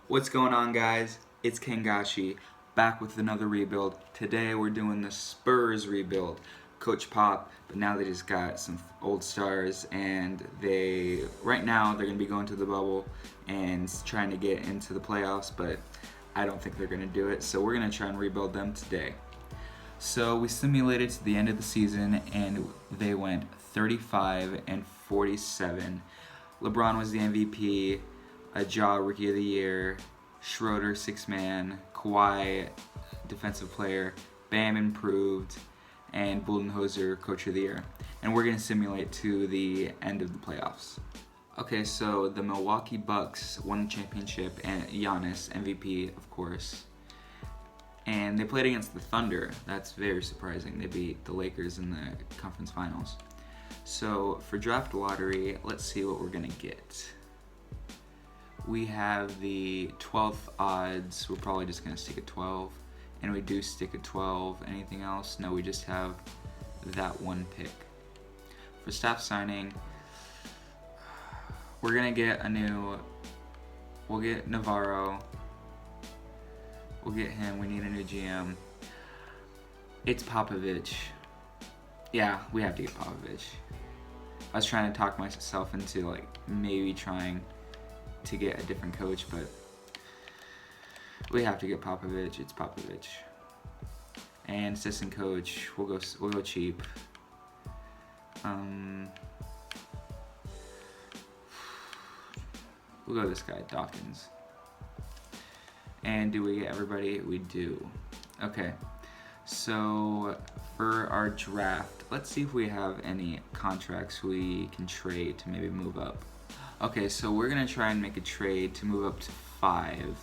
What's going on, guys? It's Kengashi, back with another rebuild. Today we're doing the Spurs rebuild. Coach Pop, but now they just got some old stars, and right now they're going to be going to the bubble and trying to get into the playoffs, but I don't think they're going to do it, so we're going to try and rebuild them today. So we simulated to the end of the season, and they went 35-47. LeBron was the MVP. Ja, Rookie of the Year, Schroeder, 6-man, Kawhi, Defensive Player, Bam, Improved, and Budenholzer, Coach of the Year. And we're going to simulate to the end of the playoffs. Okay, so the Milwaukee Bucks won the championship, and Giannis, MVP, of course. And they played against the Thunder. That's very surprising. They beat the Lakers in the conference finals. So for draft lottery, let's see what we're going to get. We have the 12th odds. We're probably just going to stick at 12. And we do stick at 12. Anything else? No, we just have that one pick. For staff signing, we're going to get we'll get Navarro. We'll get him. We need a new GM. It's Popovich. Yeah, we have to get Popovich. I was trying to talk myself into maybe trying to get a different coach, but we have to get Popovich. It's Popovich. And assistant coach, we'll go cheap. We'll go this guy, Dawkins. And do we get everybody? We do. Okay. So for our draft, let's see if we have any contracts we can trade to maybe move up. Okay, so we're going to try and make a trade to move up to 5.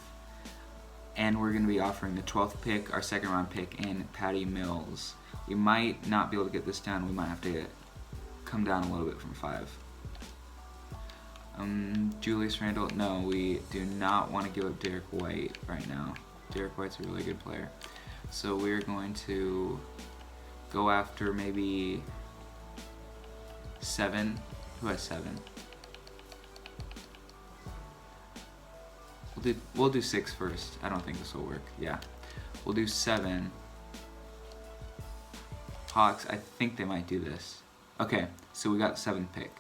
And we're going to be offering the 12th pick, our second round pick, and Patty Mills. We might not be able to get this down. We might have to come down a little bit from 5. Julius Randle, no, we do not want to give up Derek White right now. Derek White's a really good player. So we're going to go after maybe 7. Who has 7? We'll do 6 first. I don't think this will work. Yeah. We'll do 7. Hawks, I think they might do this. Okay, so we got the 7th pick.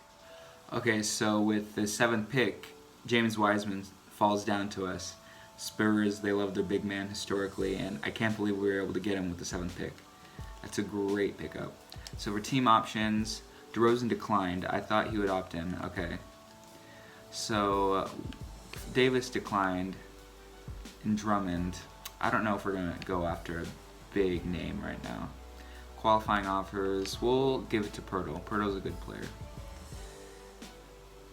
Okay, so with the 7th pick, James Wiseman falls down to us. Spurs, they love their big man historically, and I can't believe we were able to get him with the 7th pick. That's a great pickup. So for team options, DeRozan declined. I thought he would opt in. Okay. So Davis declined, and Drummond. I don't know if we're going to go after a big name right now. Qualifying offers, we'll give it to Pirtle. Pirtle's a good player.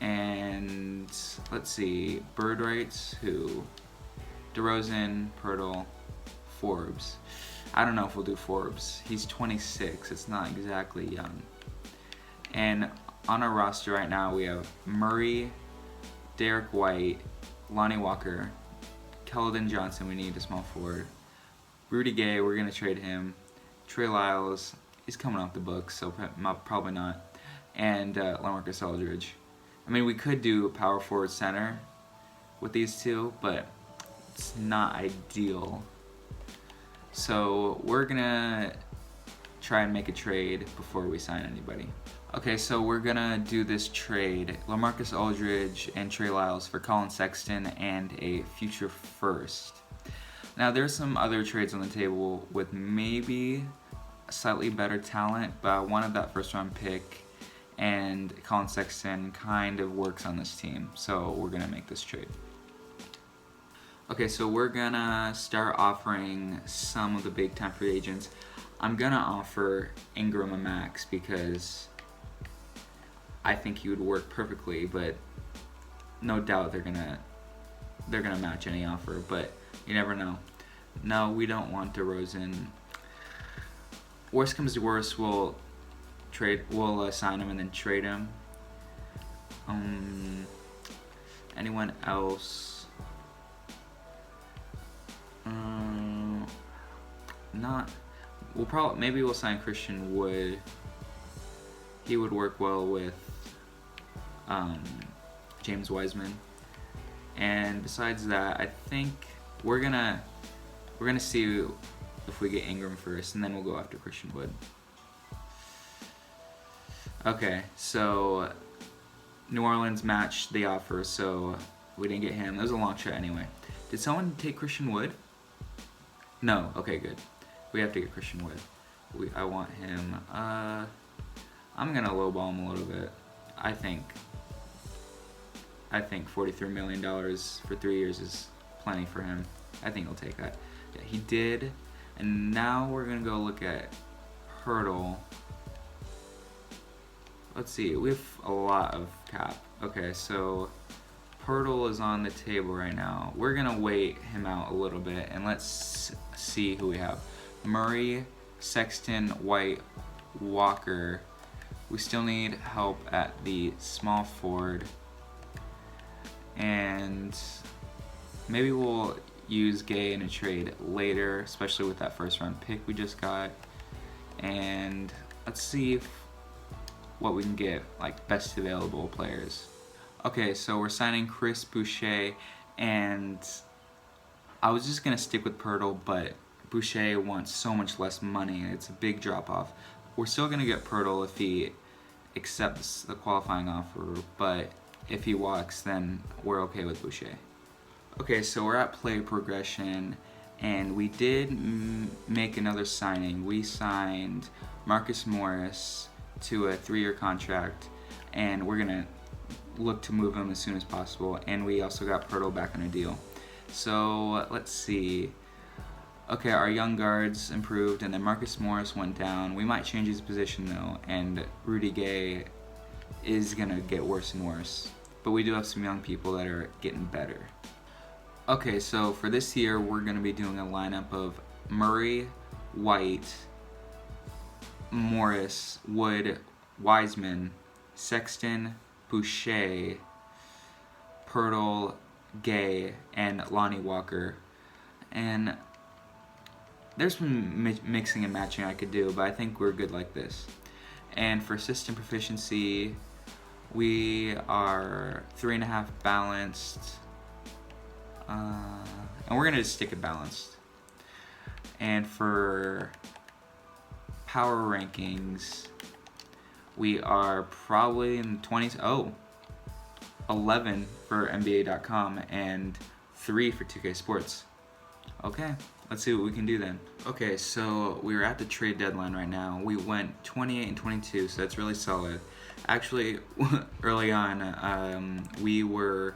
And let's see, bird rights, who? DeRozan, Pirtle, Forbes. I don't know if we'll do Forbes. He's 26. It's not exactly young. And on our roster right now, we have Murray, Derek White, Lonnie Walker, Keldon Johnson. We need a small forward. Rudy Gay, we're gonna trade him. Trey Lyles, he's coming off the books, so probably not. And LaMarcus Aldridge. I mean, we could do a power forward center with these two, but it's not ideal. So we're gonna try and make a trade before we sign anybody. Okay, so we're gonna do this trade: LaMarcus Aldridge and Trey Lyles for Colin Sexton and a future first. Now there's some other trades on the table with maybe slightly better talent, but I wanted that first round pick, and Colin Sexton kind of works on this team, so we're gonna make this trade. Okay, so we're gonna start offering some of the big time free agents. I'm gonna offer Ingram a max because I think he would work perfectly, but no doubt they're gonna match any offer, but you never know. No, we don't want DeRozan. Worst comes to worst, we'll sign him and then trade him. Anyone else? Maybe we'll sign Christian Wood. He would work well with James Wiseman. And besides that, I think we're gonna see if we get Ingram first, and then we'll go after Christian Wood. Okay, so New Orleans matched the offer, so we didn't get him. That was a long shot anyway. Did someone take Christian Wood? No. Okay, good. We have to get Christian Wood. I want him. I'm gonna lowball him a little bit. I think $43 million for 3 years is plenty for him. I think he'll take that. Yeah, he did. And now we're gonna go look at Hurdle. Let's see, we have a lot of cap. Okay, so Pirtle is on the table right now. We're gonna wait him out a little bit and let's see who we have. Murray, Sexton, White, Walker. We still need help at the small forward. And maybe we'll use Gay in a trade later, especially with that first round pick we just got. And let's see what we can get, like best available players. Okay, so we're signing Chris Boucher, and I was just gonna stick with Pirtle, but Boucher wants so much less money, and it's a big drop off. We're still gonna get Pirtle if he accepts the qualifying offer, but if he walks, then we're okay with Boucher. Okay, so we're at play progression, and we did make another signing. We signed Marcus Morris to a 3-year contract, and we're gonna look to move him as soon as possible. And we also got Pirtle back on a deal. So let's see. Okay, our young guards improved, and then Marcus Morris went down. We might change his position though, and Rudy Gay is gonna get worse and worse. But we do have some young people that are getting better. Okay, so for this year, we're gonna be doing a lineup of Murray, White, Morris, Wood, Wiseman, Sexton, Boucher, Pirtle, Gay, and Lonnie Walker. And there's some mixing and matching I could do, but I think we're good like this. And for system proficiency, we are 3.5 balanced, and we're gonna just stick it balanced. And for power rankings, we are probably in the 20s. Oh, 11 for NBA.com and 3 for 2K Sports. Okay, let's see what we can do then. Okay, so we're at the trade deadline right now. We went 28 and 22, so that's really solid. Actually, early on, we were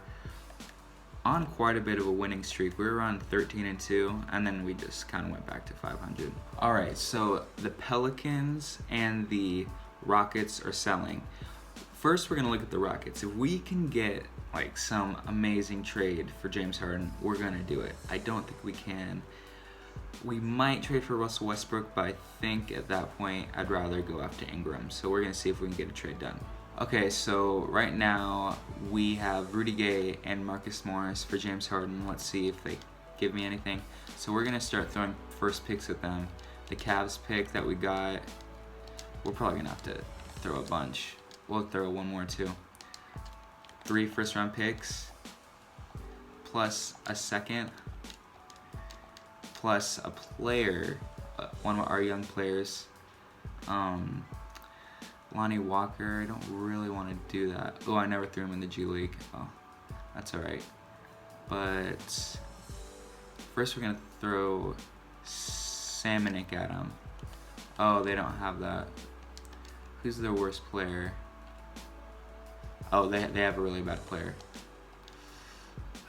on quite a bit of a winning streak. We were on 13 and 2, and then we just kind of went back to 500. All right, so the Pelicans and the Rockets are selling. First, we're gonna look at the Rockets. If we can get like some amazing trade for James Harden, we're gonna do it. I don't think we can. We might trade for Russell Westbrook, but I think at that point, I'd rather go after Ingram. So we're gonna see if we can get a trade done. Okay, so right now we have Rudy Gay and Marcus Morris for James Harden. Let's see if they give me anything. So we're gonna start throwing first picks at them. The Cavs pick that we got, we're probably gonna have to throw a bunch. We'll throw one more too. 3 first-round picks, plus a second, plus a player, one of our young players. Lonnie Walker, I don't really want to do that. Oh, I never threw him in the G League. Oh, that's all right. But first we're gonna throw Salmonic at him. Oh, they don't have that. Who's their worst player? Oh, they have a really bad player.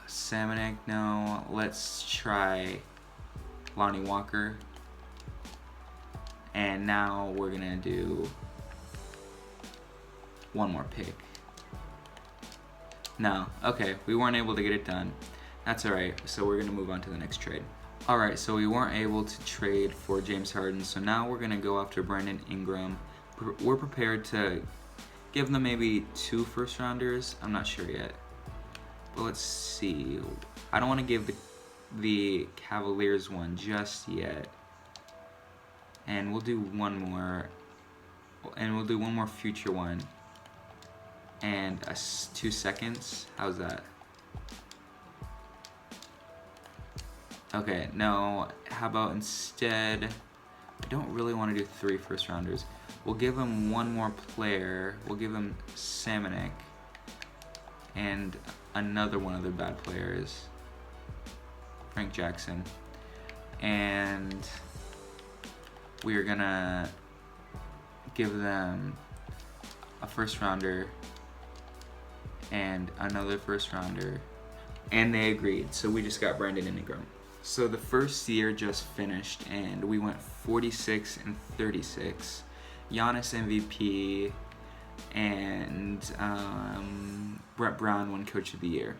Salmonic, no. Let's try Lonnie Walker. And now we're gonna do one more pick. No, okay, we weren't able to get it done. That's all right, so we're gonna move on to the next trade. All right, so we weren't able to trade for James Harden, so now we're gonna go after Brandon Ingram. We're prepared to give them maybe 2 first-rounders. I'm not sure yet, but let's see. I don't want to give the Cavaliers one just yet, and we'll do one more, and we'll do one more future one, and 2 seconds. How's that? Okay, no, how about instead, I don't really want to do 3 first rounders. We'll give him one more player. We'll give him Samanik and another one of their bad players, Frank Jackson. And we are gonna give them a first rounder and another first rounder, and they agreed. So we just got Brandon Ingram. So the first year just finished, and we went 46 and 36. Giannis MVP, and Brett Brown won Coach of the Year.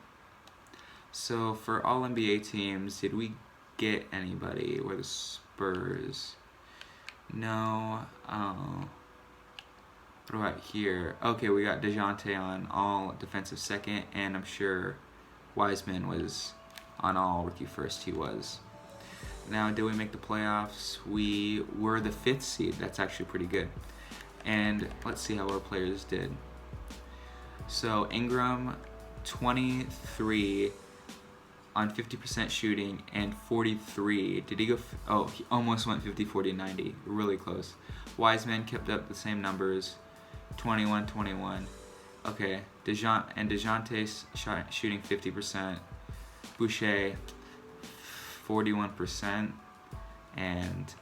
So for all NBA teams, did we get anybody? We're the Spurs. No. What about here? Okay, we got DeJounte on all defensive second, and I'm sure Wiseman was on all rookie first. He was. Now, did we make the playoffs? We were the 5th seed. That's actually pretty good. And let's see how our players did. So Ingram, 23 on 50% shooting and 43. Did he go? Oh, he almost went 50, 40, 90. Really close. Wiseman kept up the same numbers, 21, 21. Okay, DeJounte shooting 50%. Boucher, 41%, and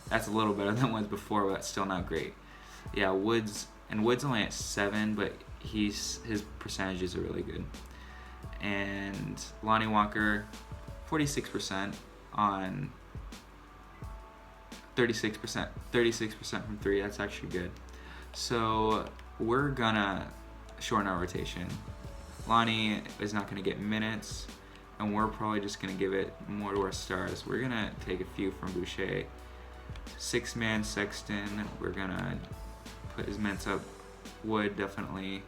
that's a little better than it was before, but still not great. Yeah, Woods only at 7, but his percentages are really good. And Lonnie Walker, 46% on 36% from 3. That's actually good. So we're gonna shorten our rotation. Lonnie is not gonna get minutes, and we're probably just gonna give it more to our stars. We're gonna take a few from Boucher. 6-man Sexton, we're gonna put his minutes up. Wood definitely.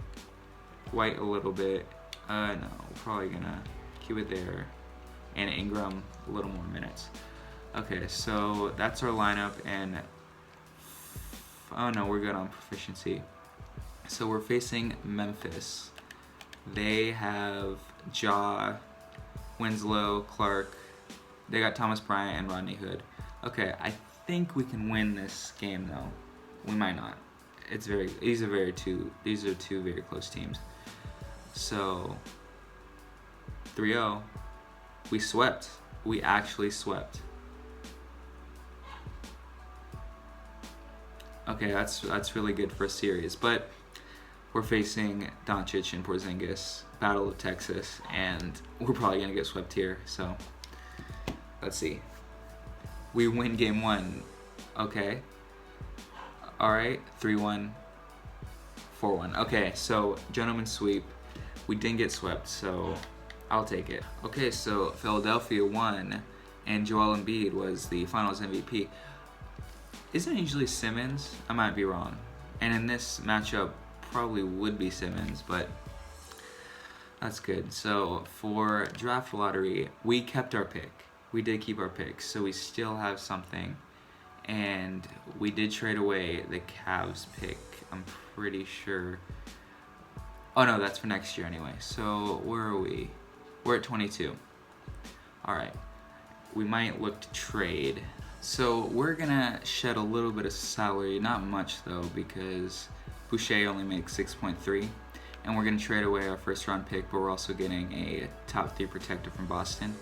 White a little bit. No, we're probably gonna keep it there. And Ingram, a little more minutes. Okay, so that's our lineup, and oh no, we're good on proficiency. So we're facing Memphis. They have Ja, Winslow, Clark. They got Thomas Bryant and Rodney Hood. Okay, I think we can win this game though. We might not. These are two very close teams. So 3-0. We swept. We actually swept. Okay, that's really good for a series, but we're facing Doncic and Porzingis, Battle of Texas, and we're probably gonna get swept here. So let's see. We win game 1. Okay. All right. 3-1, 4-1. Okay, so gentleman sweep. We didn't get swept, so I'll take it. Okay, so Philadelphia won, and Joel Embiid was the Finals MVP. Isn't it usually Simmons? I might be wrong. And in this matchup, probably would be Simmons, but that's good. So for draft lottery, we kept our pick. We did keep our picks, so we still have something. And we did trade away the Cavs pick, I'm pretty sure. Oh no, that's for next year anyway. So where are we? We're at 22. All right, we might look to trade. So we're gonna shed a little bit of salary, not much though, because Boucher only makes 6.3, and we're gonna trade away our first round pick, but we're also getting a top 3 protector from Boston.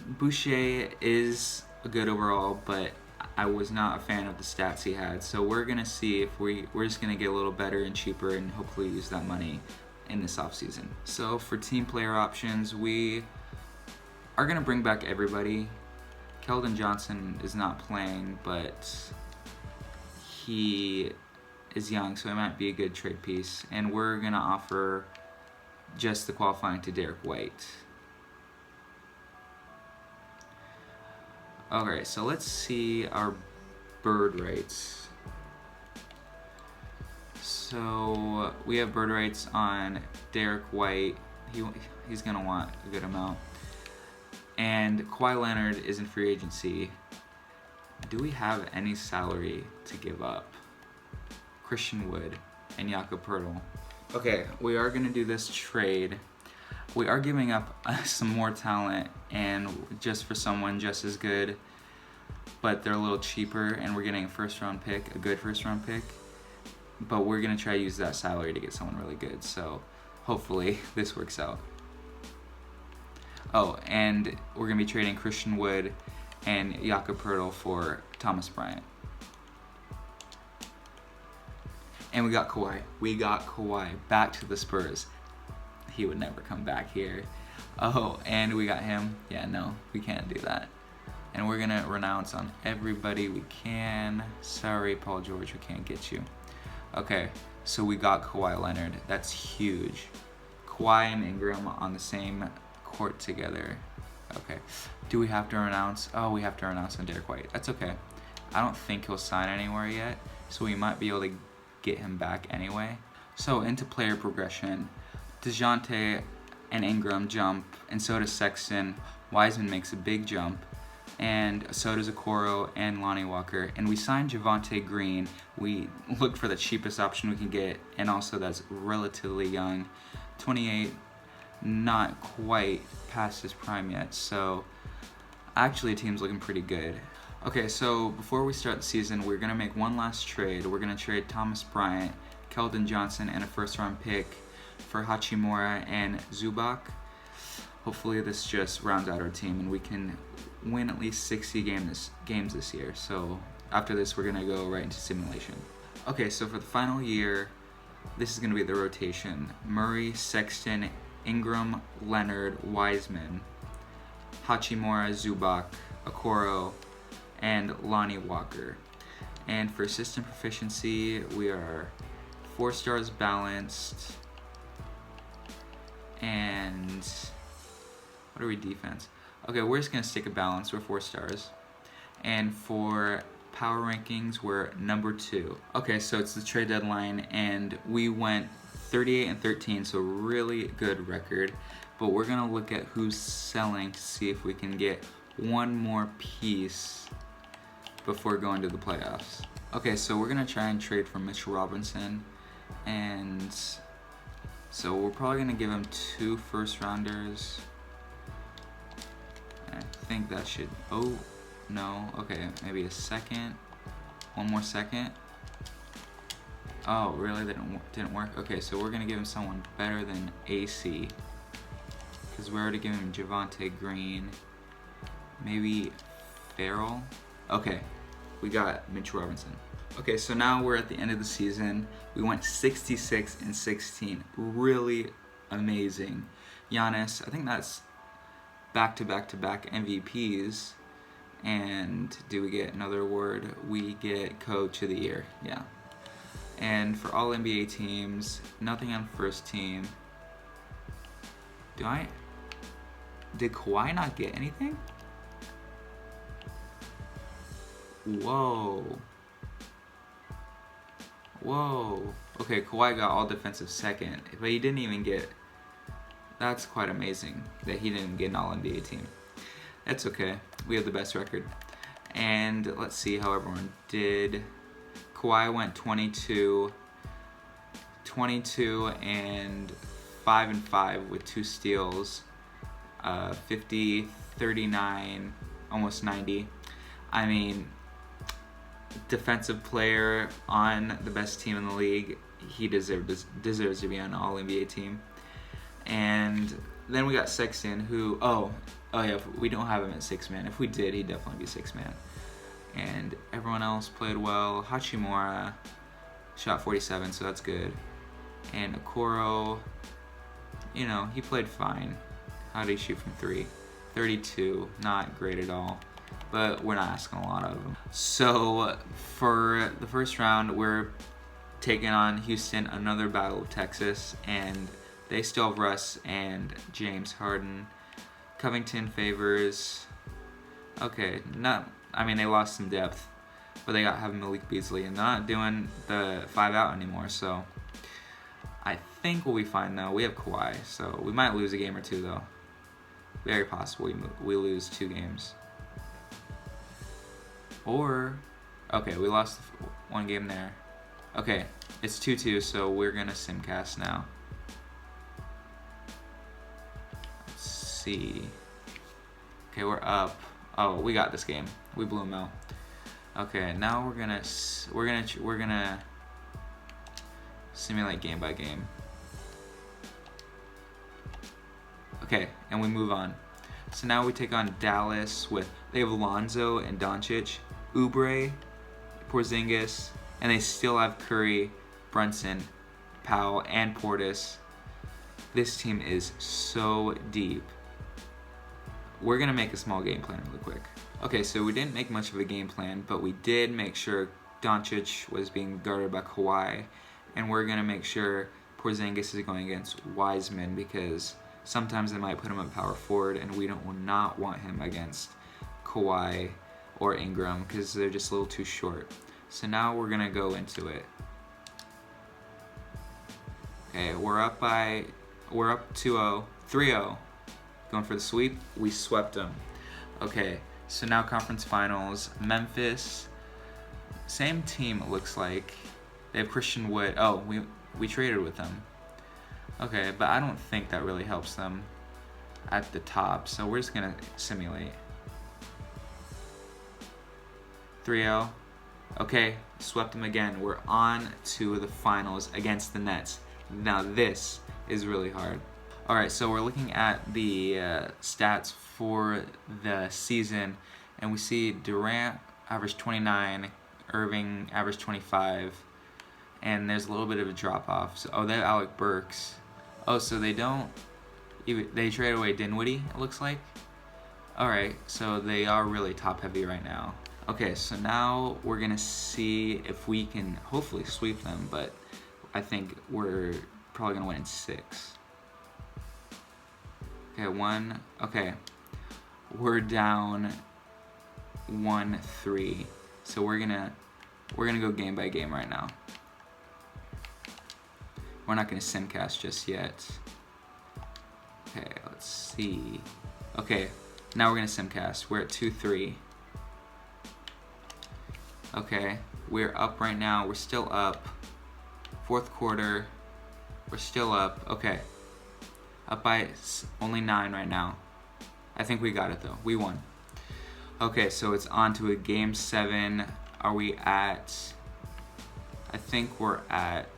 Boucher is a good overall, but I was not a fan of the stats he had. So we're gonna see if we're just gonna get a little better and cheaper, and hopefully use that money in this offseason. So for team player options, we are gonna bring back everybody. Keldon Johnson is not playing, but he is young, so it might be a good trade piece. And we're gonna offer just the qualifying to Derek White. Okay, so let's see our bird rates. So we have bird rates on Derek White. He's gonna want a good amount. And Kawhi Leonard is in free agency. Do we have any salary to give up? Christian Wood and Jakob Poeltl. Okay, we are gonna do this trade. we are giving up some more talent and just for someone just as good, but they're a little cheaper, and we're getting a first-round pick, a good first-round pick. But we're gonna try to use that salary to get someone really good. So hopefully this works out. Oh, and we're gonna be trading Christian Wood and Jakob Poeltl for Thomas Bryant. And we got Kawhi. We got Kawhi back to the Spurs. He would never come back here. Oh, and we got him. Yeah, no, we can't do that. And we're gonna renounce on everybody we can. Sorry, Paul George, we can't get you. Okay, so we got Kawhi Leonard. That's huge. Kawhi and Ingram on the same court together. Okay, do we have to renounce? Oh, we have to renounce on Derek White. That's okay. I don't think he'll sign anywhere yet, so we might be able to get him back anyway. So into player progression, DeJounte and Ingram jump, and so does Sexton. Wiseman makes a big jump, and so does Okoro and Lonnie Walker. And we signed Javonte Green. We looked for the cheapest option we can get, and also that's relatively young, 28, not quite past his prime yet. So actually, the team's looking pretty good. Okay, so before we start the season, we're gonna make one last trade. We're gonna trade Thomas Bryant, Keldon Johnson, and a first-round pick for Hachimura and Zubac. Hopefully this just rounds out our team and we can win at least 60 games this year. So after this, we're gonna go right into simulation. Okay, so for the final year, this is gonna be the rotation. Murray, Sexton, Ingram, Leonard, Wiseman, Hachimura, Zubac, Okoro, and Lonnie Walker. And for system proficiency, we are 4 stars balanced. And what are we defense? Okay, we're just gonna stick a balance. We're 4 stars. And for power rankings, we're number 2. Okay, so it's the trade deadline, and we went 38 and 13, so really good record. But we're gonna look at who's selling to see if we can get one more piece before going to the playoffs. Okay, so we're gonna try and trade for Mitchell Robinson, and so we're probably gonna give him 2 first-rounders. I think that should, oh, no, okay, maybe a second, one more second. Oh, really, that didn't work? Okay, so we're gonna give him someone better than AC, because we're already giving him Javonte Green, maybe Farrell. Okay, we got Mitchell Robinson. Okay, so now we're at the end of the season. We went 66 and 16, really amazing. Giannis, I think that's back-to-back-to-back MVPs. And do we get another award? We get Coach of the Year, yeah. And for all NBA teams, nothing on first team. Did Kawhi not get anything? Whoa. Okay, Kawhi got all defensive second, but he didn't even get, that's quite amazing that he didn't get an all-NBA team. That's okay, we have the best record. And let's see how everyone did. Kawhi went 22 and 5 with 2 steals, 50, 39, almost 90. I mean, defensive player on the best team in the league. He deserves to be on an all-NBA team. And then we got Sexton, who, oh yeah, we don't have him at 6-man. If we did, he'd definitely be 6-man. And everyone else played well. Hachimura shot 47, so that's good. And Okoro, you know, he played fine. How did he shoot from 3? 32, not great at all. But we're not asking a lot of him. So for the first round, we're taking on Houston, another battle of Texas, and they still have Russ and James Harden. Covington, Favors. Okay, they lost some depth, but they have Malik Beasley, and they're not doing the 5-out anymore, so I think we'll be fine, though. We have Kawhi, so we might lose a game or 2, though. Very possible we lose 2 games. Or, okay, we lost 1 game there. Okay, it's 2-2, so we're gonna simcast now. see. Okay, we're up. Oh, we got this game. We blew them out. Okay, now we're gonna simulate game by game. Okay, and we move on. So now we take on Dallas they have Lonzo and Doncic, Oubre, Porzingis, and they still have Curry, Brunson, Powell, and Portis. This team is so deep. We're gonna make a small game plan really quick. Okay, so we didn't make much of a game plan, but we did make sure Doncic was being guarded by Kawhi, and we're gonna make sure Porzingis is going against Wiseman because sometimes they might put him at power forward, and we will not want him against Kawhi or Ingram because they're just a little too short. So now we're gonna go into it. Okay, we're up 2-0, 3-0. Going for the sweep. We swept them. Okay, so now conference finals. Memphis, same team it looks like. They have Christian Wood. Oh, we traded with them. Okay, but I don't think that really helps them at the top, so we're just gonna simulate. 3-0. Okay, swept them again. We're on to the finals against the Nets. Now this is really hard. Alright, so we're looking at the stats for the season, and we see Durant averaged 29, Irving averaged 25, and there's a little bit of a drop-off. So, they have Alec Burks. Oh, so they traded away Dinwiddie, it looks like. Alright, so they are really top-heavy right now. Okay, so now we're going to see if we can hopefully sweep them, but I think we're probably going to win in 6. Okay, we're down 1-3, so we're gonna go game by game right now. We're not gonna simcast just yet. Okay, let's see. Okay, now we're gonna simcast. We're at 2-3. Okay, we're up right now. We're still up. 4th quarter. We're still up. Okay. Up by only 9 right now. I think we got it though. We won. Okay, so it's on to a game 7. Are we at... I think we're at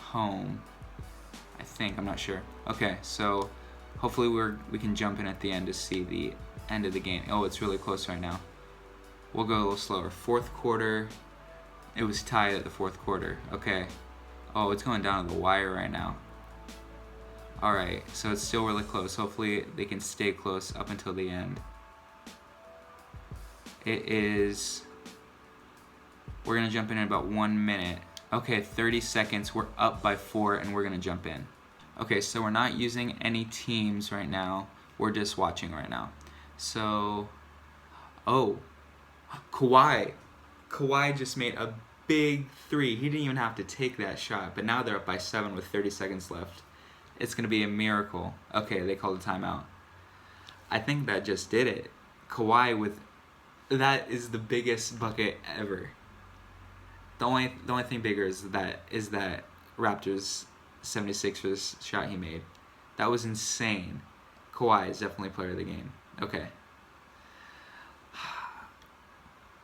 home. I think. I'm not sure. Okay, so hopefully we can jump in at the end to see the end of the game. Oh, it's really close right now. We'll go a little slower. 4th quarter. It was tied at the 4th quarter. Okay. Oh, it's going down to the wire right now. Alright, so it's still really close. Hopefully they can stay close up until the end. We're going to jump in about 1 minute. Okay, 30 seconds. We're up by 4 and we're going to jump in. Okay, so we're not using any teams right now. We're just watching right now. So, oh, Kawhi just made a big 3. He didn't even have to take that shot, but now they're up by 7 with 30 seconds left. It's going to be a miracle. Okay, they called a timeout. I think that just did it. Kawhi that is the biggest bucket ever. The only thing bigger is that Raptors 76ers shot he made. That was insane. Kawhi is definitely player of the game. Okay.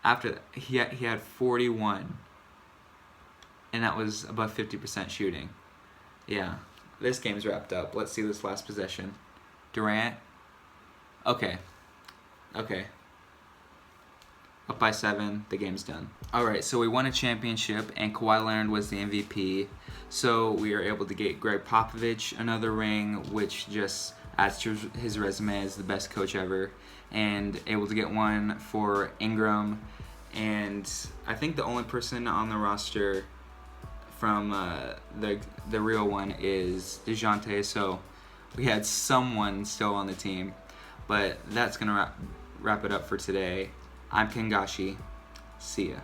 After that, he had 41, and that was above 50% shooting. Yeah. This game's wrapped up. Let's see this last possession. Durant. Okay. Up by 7. The game's done. Alright, so we won a championship, and Kawhi Leonard was the MVP. So we are able to get Greg Popovich another ring, which just adds to his resume as the best coach ever. And able to get one for Ingram. And I think the only person on the roster from the real one is DeJounte, so we had someone still on the team. But that's going to wrap it up for today. I'm Kengashi. See ya.